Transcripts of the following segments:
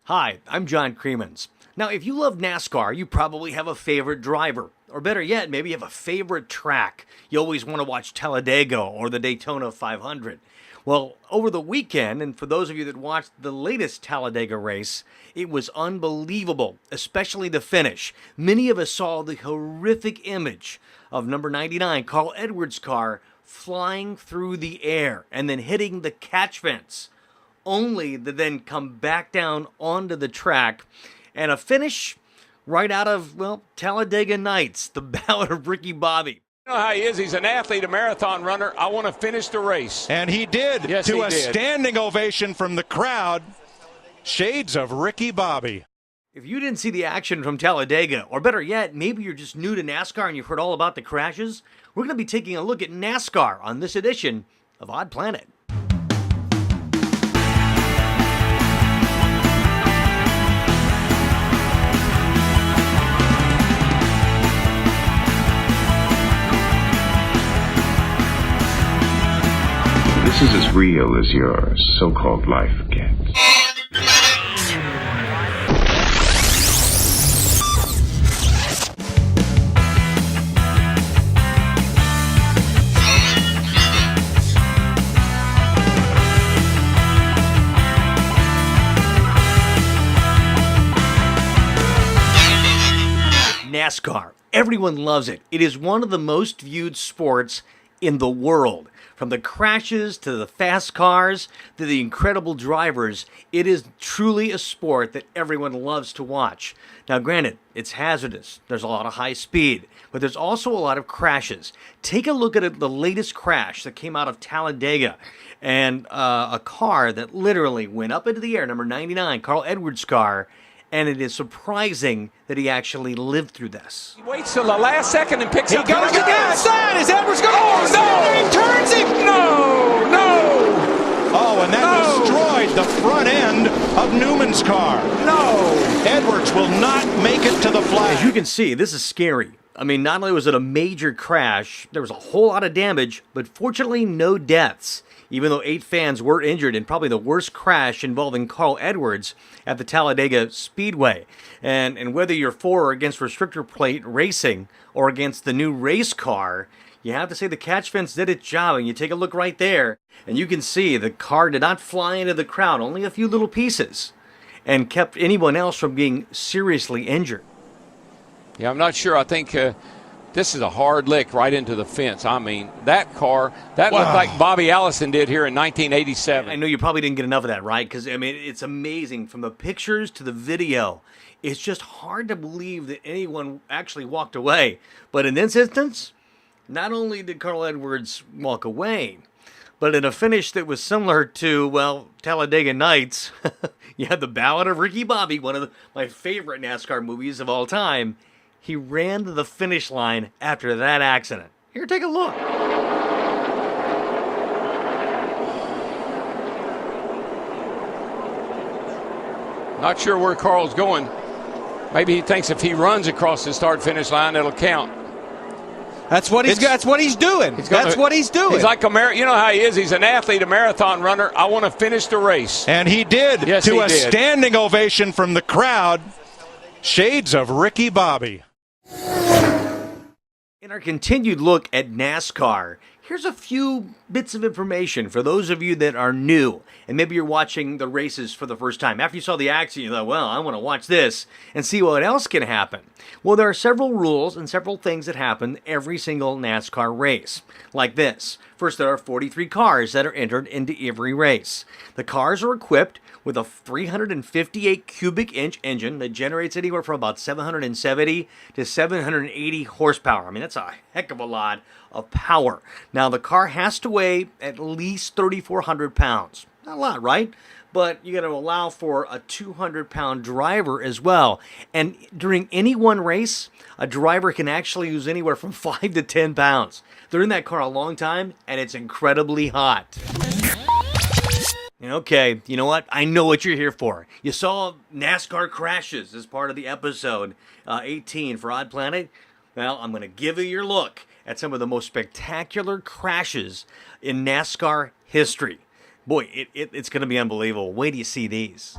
Hi, I'm John Cremeans. Now, if you love NASCAR, you probably have a favorite driver. Or better yet, maybe you have a favorite track. You always want to watch Talladega or the Daytona 500. Well, over the weekend, and for those of you that watched the latest Talladega race, it was unbelievable, especially the finish. Many of us saw the horrific image of number 99, Carl Edwards' car, flying through the air and then hitting the catch fence, only to then come back down onto the track, and a finish right out of, well, Talladega Nights, the Ballad of Ricky Bobby. You know how he is. He's an athlete, a marathon runner. I want to finish the race. And he did, yes, to he a did. Standing ovation from the crowd. Shades of Ricky Bobby. If you didn't see the action from Talladega, or better yet, maybe you're just new to NASCAR and you've heard all about the crashes, we're going to be taking a look at NASCAR on this edition of Odd Planet. This is as real as your so-called life gets. NASCAR. Everyone loves it. It is one of the most viewed sports in the world. From the crashes to the fast cars to the incredible drivers, it is truly a sport that everyone loves to watch. Now, granted, it's hazardous. There's a lot of high speed, but there's also a lot of crashes. Take a look at the latest crash that came out of Talladega, and a car that literally went up into the air, number 99, Carl Edwards' car, and it is surprising that he actually lived through this. He waits till the last second and picks He up. goes to the outside. Is Edwards going to Oh, no! He turns him. No! Oh, and that destroyed the front end of Newman's car. No! Edwards will not make it to the flag. As you can see, this is scary. I mean, not only was it a major crash, there was a whole lot of damage, but fortunately no deaths, even though 8 fans were injured in probably the worst crash involving Carl Edwards at the Talladega Speedway. And whether you're for or against restrictor plate racing or against the new race car, you have to say the catch fence did its job. And you take a look right there, and you can see the car did not fly into the crowd, only a few little pieces, and kept anyone else from being seriously injured. Yeah, I'm not sure. I think this is a hard lick right into the fence. I mean, that car, that looked like Bobby Allison did here in 1987. I know you probably didn't get enough of that, right? Because, I mean, it's amazing. From the pictures to the video, it's just hard to believe that anyone actually walked away. But in this instance, not only did Carl Edwards walk away, but in a finish that was similar to, well, Talladega Nights, you had the Ballad of Ricky Bobby, one of my favorite NASCAR movies of all time. He ran to the finish line after that accident. Here, take a look. Not sure where Carl's going. Maybe he thinks if he runs across the start-finish line, it'll count. That's what he's doing. That's what he's doing. He's like you know how he is. He's an athlete, a marathon runner. I want to finish the race. And he did, yes, to he a did. Standing ovation from the crowd. Shades of Ricky Bobby. In our continued look at NASCAR, here's a few bits of information for those of you that are new and maybe you're watching the races for the first time. After you saw the action, you thought, well, I want to watch this and see what else can happen. Well, there are several rules and several things that happen every single NASCAR race, like this. First, there are 43 cars that are entered into every race. The cars are equipped with a 358 cubic inch engine that generates anywhere from about 770 to 780 horsepower. I mean, that's a heck of a lot of power. Now, the car has to weigh at least 3,400 pounds. Not a lot, right? But you got to allow for a 200-pound driver as well. And during any one race, a driver can actually use anywhere from 5 to 10 pounds. They're in that car a long time, and it's incredibly hot. Okay, you know what? I know what you're here for. You saw NASCAR crashes as part of the episode 18 for Odd Planet. Well, I'm going to give you your look at some of the most spectacular crashes in NASCAR history. Boy, it's going to be unbelievable. Wait till you see these.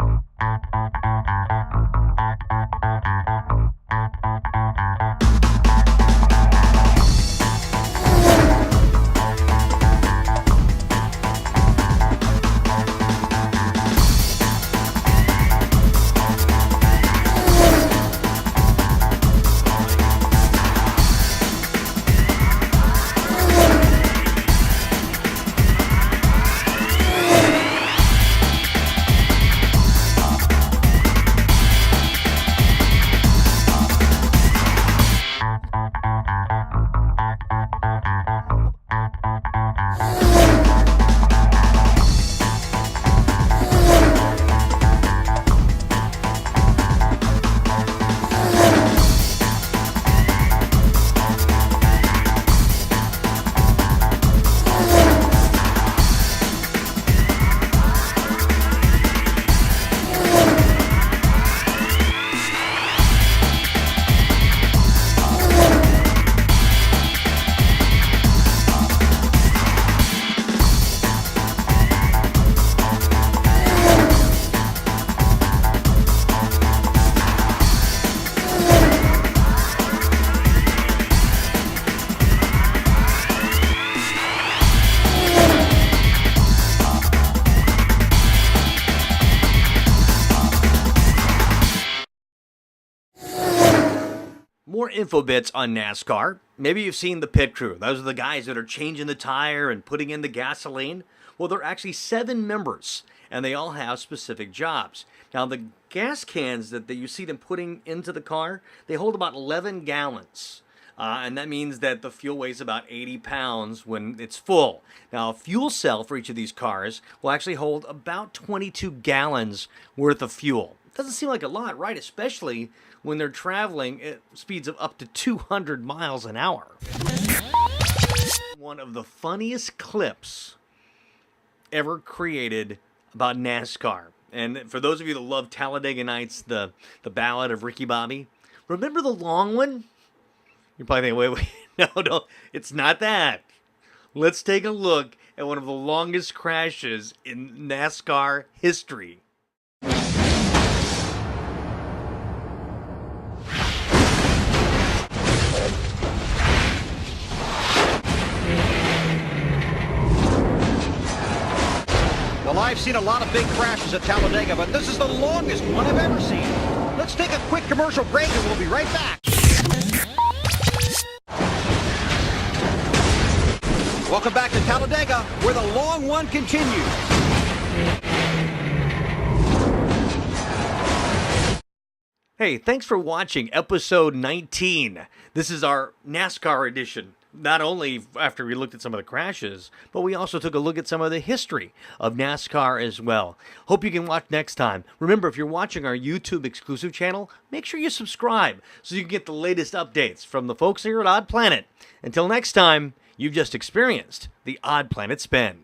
more info bits on NASCAR. Maybe you've seen the pit crew. Those are the guys that are changing the tire and putting in the gasoline. Well, there are actually 7 members, and they all have specific jobs. Now, the gas cans that you see them putting into the car, they hold about 11 gallons. And that means that the fuel weighs about 80 pounds when it's full. Now, a fuel cell for each of these cars will actually hold about 22 gallons worth of fuel. Doesn't seem like a lot, right? Especially when they're traveling at speeds of up to 200 miles an hour. One of the funniest clips ever created about NASCAR. And for those of you that love Talladega Nights, the Ballad of Ricky Bobby, remember the long one? You're probably thinking, wait, no, it's not that. Let's take a look at one of the longest crashes in NASCAR history. Well, I've seen a lot of big crashes at Talladega, but this is the longest one I've ever seen. Let's take a quick commercial break and we'll be right back. Welcome back to Talladega, where the long one continues. Hey, thanks for watching episode 19. This is our NASCAR edition. Not only after we looked at some of the crashes, but we also took a look at some of the history of NASCAR as well. Hope you can watch next time. Remember, if you're watching our YouTube exclusive channel, make sure you subscribe so you can get the latest updates from the folks here at OddPlanet. Until next time, you've just experienced the OddPlanet Spin.